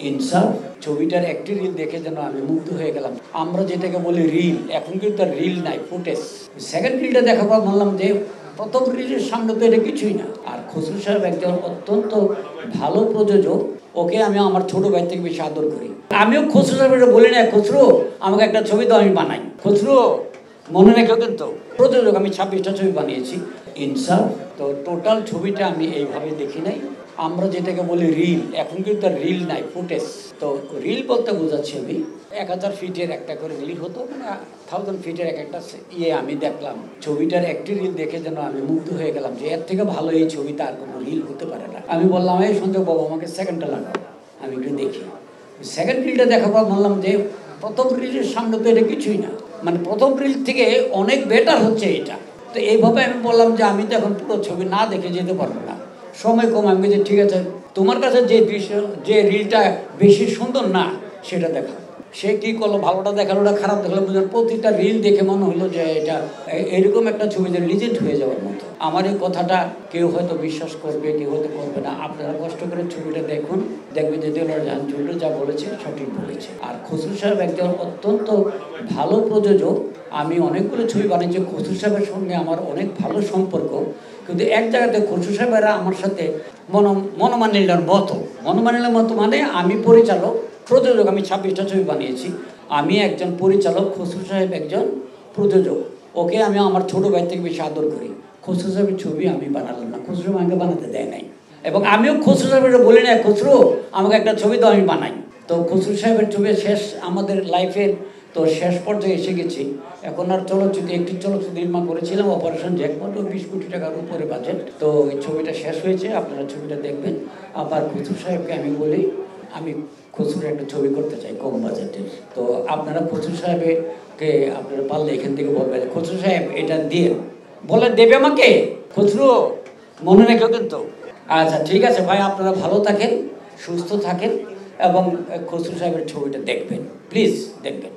ইনসাফ ছবিটার একটি রিল দেখে যেন আমি মুগ্ধ হয়ে গেলাম। আমরা যেটাকে বলি রিল, এখন কিন্তু আর রিল নাই, ফুটেজ। সেকেন্ড রিলটা দেখার পর বললাম যে প্রথম রিলের সামনে তো এটা কিছুই না। আর খসরু সাহেব একজন অত্যন্ত ভালো প্রযোজক, ওকে আমি আমার ছোট ভাই থেকে বেশি আদর করি। আমিও খসরু সাহেবের বলি না, খসরু আমাকে একটা ছবি তো আমি বানাই। খসরু মনে রেখো, কিন্তু প্রযোজক আমি 26টা ছবি বানিয়েছি। ইনসাফ তো টোটাল ছবিটা আমি এইভাবে দেখি নাই। আমরা যেটাকে বলি রিল, এখন কিন্তু আর রিল নাই, ফুটেজ। তো রিল বলতে বোঝাচ্ছি আমি 1000 ফিটের একটা করে রিল হতো, 1000 ফিটের এক একটা আমি দেখলাম। ছবিটার একটি রিল দেখে যেন আমি মুগ্ধ হয়ে গেলাম যে এর থেকে ভালো এই ছবিটা আর কোনো রিল হতে পারে না। আমি বললাম, এই সঞ্জয় বাবু আমাকে সেকেন্ডটা লাগাও, আমি একটু দেখি। সেকেন্ড রিলটা দেখার পর বললাম যে প্রথম রিলের সামনে তো এটা কিছুই না, মানে প্রথম রিল থেকে অনেক বেটার হচ্ছে এটা। তো এইভাবে আমি বললাম যে আমি তো এখন পুরো ছবি না দেখে যেতে পারবো না, সময় কম। আমি যে ঠিক আছে, তোমার কাছে যে দৃশ্য, যে রিলটা বেশি সুন্দর না সেটা দেখা। সে কী করলো, ভালোটা দেখালো, ওটা খারাপ দেখালো, বুঝলেন। প্রতিটা রিল দেখে মনে হলো যে এটা এরকম একটা ছবি যে লিজেন্ড হয়ে যাওয়ার মতো। আমার এই কথাটা কেউ হয়তো বিশ্বাস করবে, কেউ হয়তো করবে না। আপনারা কষ্ট করে ছবিটা দেখুন, দেখবেন যে দেলোয়ার জাহান চৌধুরী যা বলেছে সঠিক বলেছে। আর খসরু সাহেব একজন অত্যন্ত ভালো প্রযোজক। আমি অনেকগুলো ছবি বানিয়েছি, খসরু সাহেবের সঙ্গে আমার অনেক ভালো সম্পর্ক। কিন্তু এক জায়গাতে খসরু সাহেবেরা আমার সাথে মনোমালিন্যের মতো মানে আমি পরিচালক, প্রযোজক। আমি 26টা ছবি বানিয়েছি। আমি একজন পরিচালক, খসরু সাহেব একজন প্রযোজক। ওকে আমি আমার ছোট ভাই থেকে বেশি আদর করি। খসরু সাহেবের ছবি আমি বানালাম না, খসরু আমাকে বানাতে দেয় নাই। এবং আমিও খসরু সাহেবের বলি না, খসরু আমাকে একটা ছবি তো আমি বানাই। তো খসরু সাহেবের ছবি শেষ, আমাদের লাইফের তো শেষ পর্যায়ে এসে গেছি। এখন আর চলচ্চিত্র, একটি চলচ্চিত্র নির্মাণ করেছিলাম, অপারেশন জ্যাকপট, 20 কোটি টাকার উপরে বাজেট। তো এই ছবিটা শেষ হয়েছে, আপনারা ছবিটা দেখবেন। আবার খসরু সাহেবকে আমি বলি, আমি খসরুর একটা ছবি করতে চাই কম বাজেটের। তো আপনারা খসরু সাহেবকে আপনারা পারলে এখান থেকে বলবেন, খসরু সাহেব এটা দিয়ে বলে দেবে আমাকে। খসরু মনে রেখো কিন্তু। আচ্ছা ঠিক আছে ভাই, আপনারা ভালো থাকেন, সুস্থ থাকেন এবং খসরু সাহেবের ছবিটা দেখবেন, প্লিজ দেখবেন।